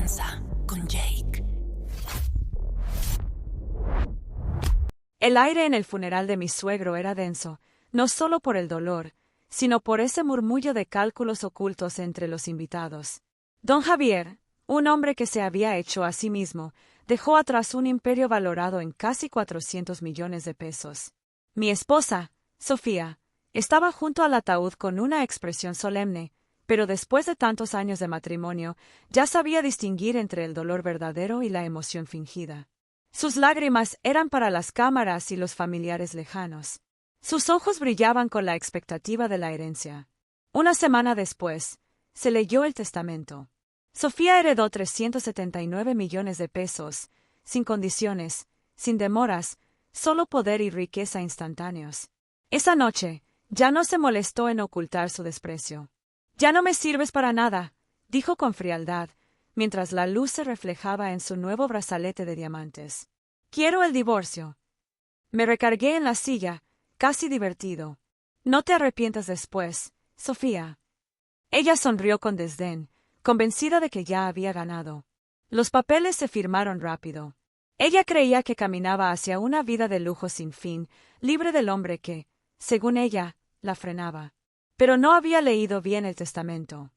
venganza con Jake. El aire en el funeral de mi suegro era denso, no solo por el dolor, sino por ese murmullo de cálculos ocultos entre los invitados. Don Javier, un hombre que se había hecho a sí mismo, dejó atrás un imperio valorado en casi 400 millones de pesos. Mi esposa, Sofía, estaba junto al ataúd con una expresión solemne, pero después de tantos años de matrimonio, ya sabía distinguir entre el dolor verdadero y la emoción fingida. Sus lágrimas eran para las cámaras y los familiares lejanos. Sus ojos brillaban con la expectativa de la herencia. Una semana después, se leyó el testamento. Sofía heredó 379 millones de pesos, sin condiciones, sin demoras, solo poder y riqueza instantáneos. Esa noche, ya no se molestó en ocultar su desprecio. «Ya no me sirves para nada», dijo con frialdad, mientras la luz se reflejaba en su nuevo brazalete de diamantes. «Quiero el divorcio». Me recargué en la silla, casi divertido. «No te arrepientas después, Sofía». Ella sonrió con desdén, convencida de que ya había ganado. Los papeles se firmaron rápido. Ella creía que caminaba hacia una vida de lujo sin fin, libre del hombre que, según ella, la frenaba. Pero no había leído bien el testamento.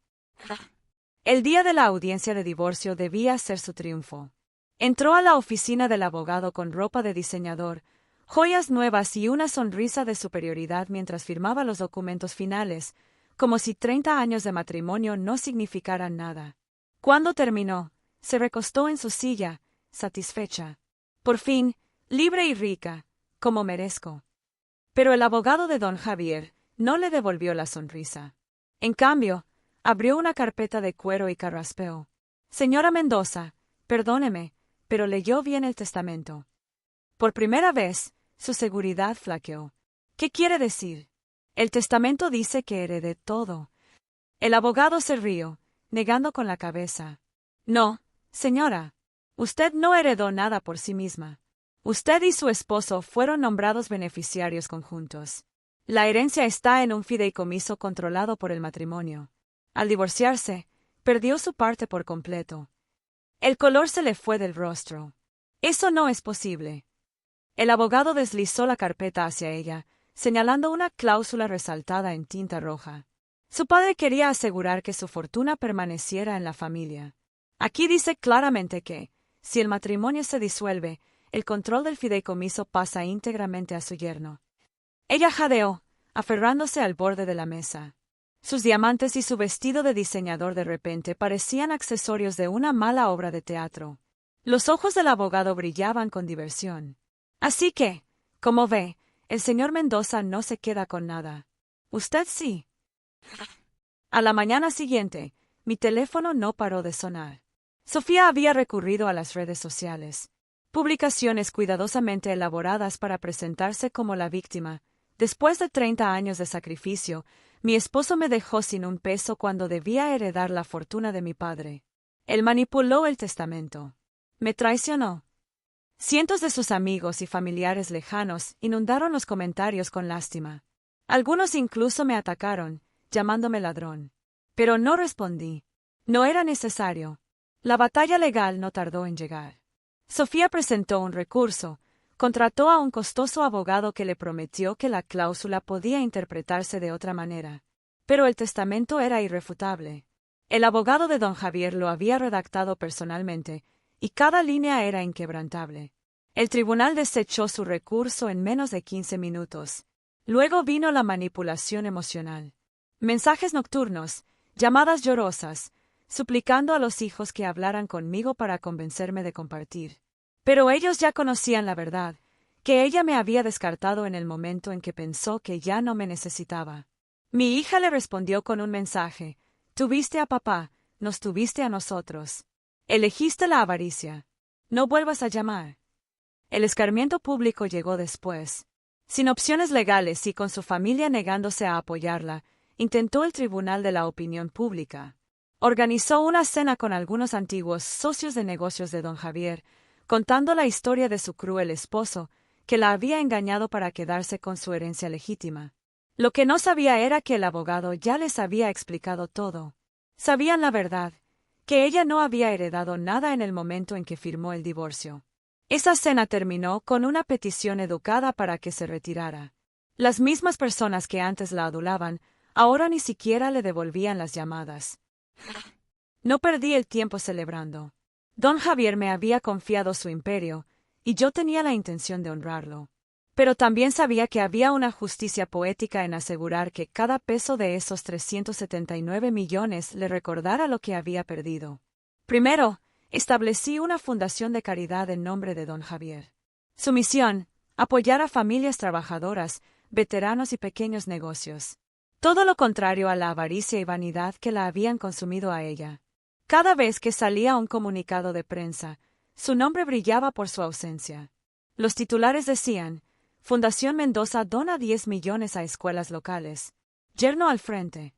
El día de la audiencia de divorcio debía ser su triunfo. Entró a la oficina del abogado con ropa de diseñador, joyas nuevas y una sonrisa de superioridad mientras firmaba los documentos finales, como si 30 años de matrimonio no significaran nada. Cuando terminó, se recostó en su silla, satisfecha. Por fin, libre y rica, como merezco. Pero el abogado de don Javier no le devolvió la sonrisa. En cambio, abrió una carpeta de cuero y carraspeó. «Señora Mendoza, perdóneme, pero leyó bien el testamento». Por primera vez, su seguridad flaqueó. «¿Qué quiere decir?» «El testamento dice que heredé todo». El abogado se rió, negando con la cabeza. «No, señora. Usted no heredó nada por sí misma. Usted y su esposo fueron nombrados beneficiarios conjuntos. La herencia está en un fideicomiso controlado por el matrimonio. Al divorciarse, perdió su parte por completo». El color se le fue del rostro. «Eso no es posible». El abogado deslizó la carpeta hacia ella, señalando una cláusula resaltada en tinta roja. Su padre quería asegurar que su fortuna permaneciera en la familia. Aquí dice claramente que, si el matrimonio se disuelve, el control del fideicomiso pasa íntegramente a su yerno. Ella jadeó, aferrándose al borde de la mesa. Sus diamantes y su vestido de diseñador de repente parecían accesorios de una mala obra de teatro. Los ojos del abogado brillaban con diversión. «Así que, como ve, el señor Mendoza no se queda con nada. Usted sí». A la mañana siguiente, mi teléfono no paró de sonar. Sofía había recurrido a las redes sociales. Publicaciones cuidadosamente elaboradas para presentarse como la víctima. «Después de 30 años de sacrificio, mi esposo me dejó sin un peso cuando debía heredar la fortuna de mi padre. Él manipuló el testamento. Me traicionó». Cientos de sus amigos y familiares lejanos inundaron los comentarios con lástima. Algunos incluso me atacaron, llamándome ladrón. Pero no respondí. No era necesario. La batalla legal no tardó en llegar. Sofía presentó un recurso, contrató a un costoso abogado que le prometió que la cláusula podía interpretarse de otra manera. Pero el testamento era irrefutable. El abogado de don Javier lo había redactado personalmente, y cada línea era inquebrantable. El tribunal desechó su recurso en menos de 15 minutos. Luego vino la manipulación emocional. Mensajes nocturnos, llamadas llorosas, suplicando a los hijos que hablaran conmigo para convencerme de compartir. Pero ellos ya conocían la verdad, que ella me había descartado en el momento en que pensó que ya no me necesitaba. Mi hija le respondió con un mensaje: «Tuviste a papá, nos tuviste a nosotros. Elegiste la avaricia. No vuelvas a llamar». El escarmiento público llegó después. Sin opciones legales y con su familia negándose a apoyarla, intentó el Tribunal de la Opinión Pública. Organizó una cena con algunos antiguos socios de negocios de don Javier, contando la historia de su cruel esposo, que la había engañado para quedarse con su herencia legítima. Lo que no sabía era que el abogado ya les había explicado todo. Sabían la verdad, que ella no había heredado nada en el momento en que firmó el divorcio. Esa cena terminó con una petición educada para que se retirara. Las mismas personas que antes la adulaban, ahora ni siquiera le devolvían las llamadas. No perdí el tiempo celebrando. Don Javier me había confiado su imperio, y yo tenía la intención de honrarlo. Pero también sabía que había una justicia poética en asegurar que cada peso de esos 379 millones le recordara lo que había perdido. Primero, establecí una fundación de caridad en nombre de don Javier. Su misión, apoyar a familias trabajadoras, veteranos y pequeños negocios. Todo lo contrario a la avaricia y vanidad que la habían consumido a ella. Cada vez que salía un comunicado de prensa, su nombre brillaba por su ausencia. Los titulares decían: Fundación Mendoza dona 10 millones a escuelas locales. Yerno al frente.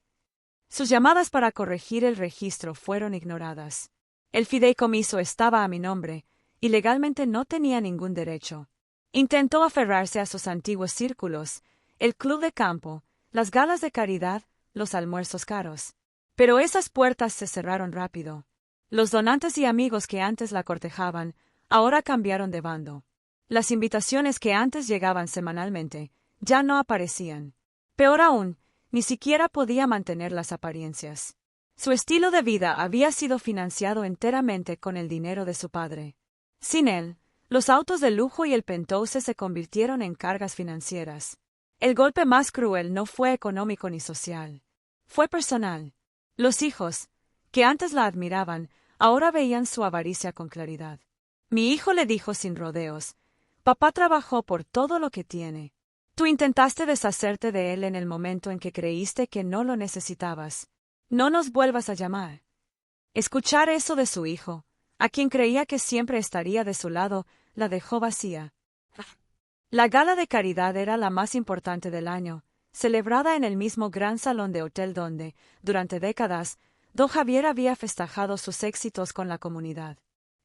Sus llamadas para corregir el registro fueron ignoradas. El fideicomiso estaba a mi nombre, y legalmente no tenía ningún derecho. Intentó aferrarse a sus antiguos círculos, el club de campo, las galas de caridad, los almuerzos caros. Pero esas puertas se cerraron rápido. Los donantes y amigos que antes la cortejaban, ahora cambiaron de bando. Las invitaciones que antes llegaban semanalmente, ya no aparecían. Peor aún, ni siquiera podía mantener las apariencias. Su estilo de vida había sido financiado enteramente con el dinero de su padre. Sin él, los autos de lujo y el penthouse se convirtieron en cargas financieras. El golpe más cruel no fue económico ni social. Fue personal. Los hijos, que antes la admiraban, ahora veían su avaricia con claridad. Mi hijo le dijo sin rodeos: Papá trabajó por todo lo que tiene. Tú intentaste deshacerte de él en el momento en que creíste que no lo necesitabas. No nos vuelvas a llamar. Escuchar eso de su hijo, a quien creía que siempre estaría de su lado, la dejó vacía. La gala de caridad era la más importante del año, celebrada en el mismo gran salón de hotel donde, durante décadas, don Javier había festejado sus éxitos con la comunidad.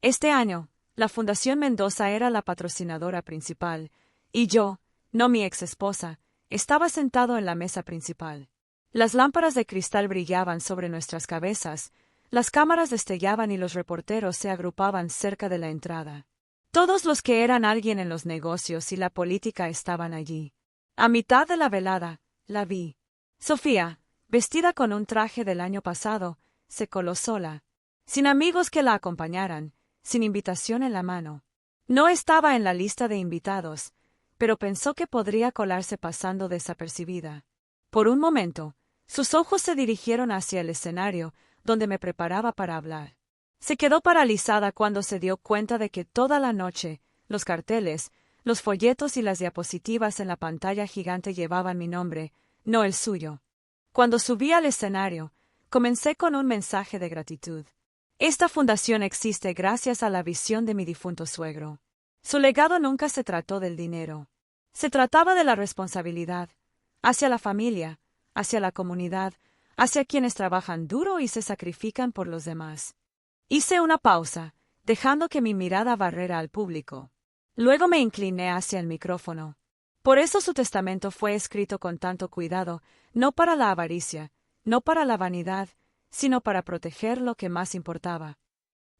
Este año, la Fundación Mendoza era la patrocinadora principal, y yo, no mi ex esposa, estaba sentado en la mesa principal. Las lámparas de cristal brillaban sobre nuestras cabezas, las cámaras destellaban y los reporteros se agrupaban cerca de la entrada. Todos los que eran alguien en los negocios y la política estaban allí. A mitad de la velada, la vi. Sofía, vestida con un traje del año pasado, se coló sola, sin amigos que la acompañaran, sin invitación en la mano. No estaba en la lista de invitados, pero pensó que podría colarse pasando desapercibida. Por un momento, sus ojos se dirigieron hacia el escenario, donde me preparaba para hablar. Se quedó paralizada cuando se dio cuenta de que toda la noche, los carteles, los folletos y las diapositivas en la pantalla gigante llevaban mi nombre, no el suyo. Cuando subí al escenario, comencé con un mensaje de gratitud. Esta fundación existe gracias a la visión de mi difunto suegro. Su legado nunca se trató del dinero. Se trataba de la responsabilidad, hacia la familia, hacia la comunidad, hacia quienes trabajan duro y se sacrifican por los demás. Hice una pausa, dejando que mi mirada barrera al público. Luego me incliné hacia el micrófono. Por eso su testamento fue escrito con tanto cuidado, no para la avaricia, no para la vanidad, sino para proteger lo que más importaba.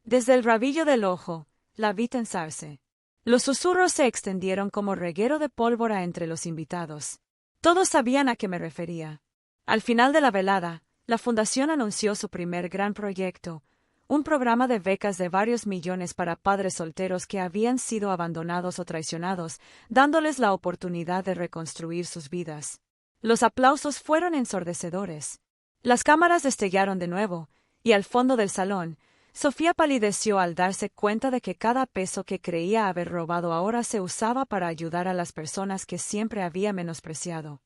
Desde el rabillo del ojo, la vi tensarse. Los susurros se extendieron como reguero de pólvora entre los invitados. Todos sabían a qué me refería. Al final de la velada, la fundación anunció su primer gran proyecto, un programa de becas de varios millones para padres solteros que habían sido abandonados o traicionados, dándoles la oportunidad de reconstruir sus vidas. Los aplausos fueron ensordecedores. Las cámaras destellaron de nuevo, y al fondo del salón, Sofía palideció al darse cuenta de que cada peso que creía haber robado ahora se usaba para ayudar a las personas que siempre había menospreciado.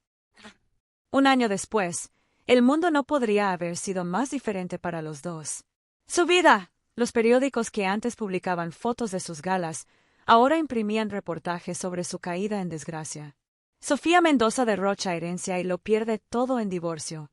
Un año después, el mundo no podría haber sido más diferente para los dos. Su vida. Los periódicos que antes publicaban fotos de sus galas, ahora imprimían reportajes sobre su caída en desgracia. Sofía Mendoza derrocha herencia y lo pierde todo en divorcio.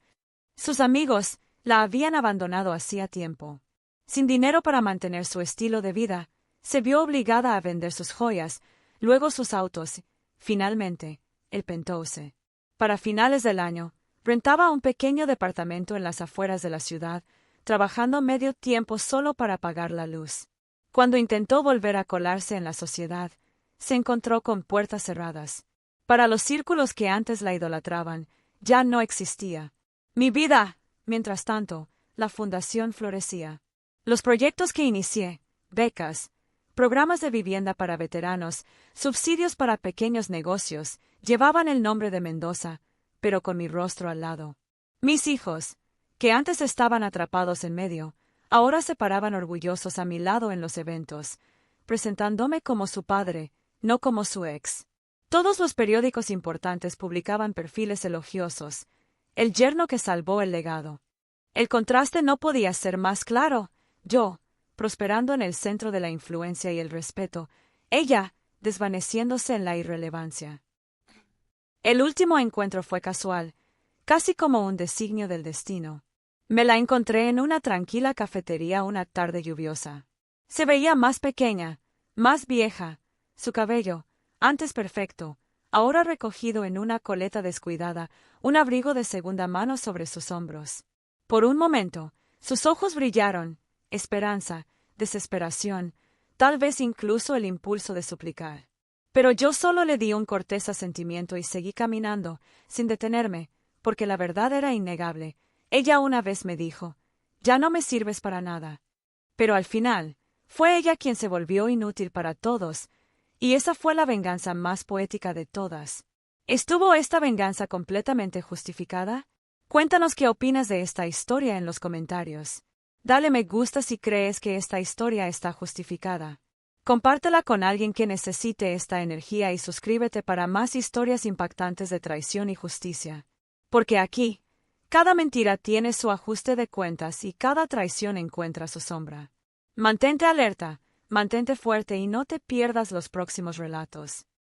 Sus amigos la habían abandonado hacía tiempo. Sin dinero para mantener su estilo de vida, se vio obligada a vender sus joyas, luego sus autos, finalmente, el penthouse. Para finales del año, rentaba un pequeño departamento en las afueras de la ciudad, trabajando medio tiempo solo para pagar la luz. Cuando intentó volver a colarse en la sociedad, se encontró con puertas cerradas. Para los círculos que antes la idolatraban, ya no existía. Mi vida, mientras tanto, la fundación florecía. Los proyectos que inicié, becas, programas de vivienda para veteranos, subsidios para pequeños negocios, llevaban el nombre de Mendoza, pero con mi rostro al lado. Mis hijos, que antes estaban atrapados en medio, ahora se paraban orgullosos a mi lado en los eventos, presentándome como su padre, no como su ex. Todos los periódicos importantes publicaban perfiles elogiosos, el yerno que salvó el legado. El contraste no podía ser más claro, yo, prosperando en el centro de la influencia y el respeto, ella, desvaneciéndose en la irrelevancia. El último encuentro fue casual, casi como un designio del destino. Me la encontré en una tranquila cafetería una tarde lluviosa. Se veía más pequeña, más vieja, su cabello, antes perfecto, ahora recogido en una coleta descuidada, un abrigo de segunda mano sobre sus hombros. Por un momento, sus ojos brillaron, esperanza, desesperación, tal vez incluso el impulso de suplicar. Pero yo solo le di un cortés asentimiento y seguí caminando, sin detenerme, porque la verdad era innegable. Ella una vez me dijo, «Ya no me sirves para nada». Pero al final, fue ella quien se volvió inútil para todos, y esa fue la venganza más poética de todas. ¿Estuvo esta venganza completamente justificada? Cuéntanos qué opinas de esta historia en los comentarios. Dale me gusta si crees que esta historia está justificada. Compártela con alguien que necesite esta energía y suscríbete para más historias impactantes de traición y justicia. Porque aquí, cada mentira tiene su ajuste de cuentas y cada traición encuentra su sombra. Mantente alerta, mantente fuerte y no te pierdas los próximos relatos.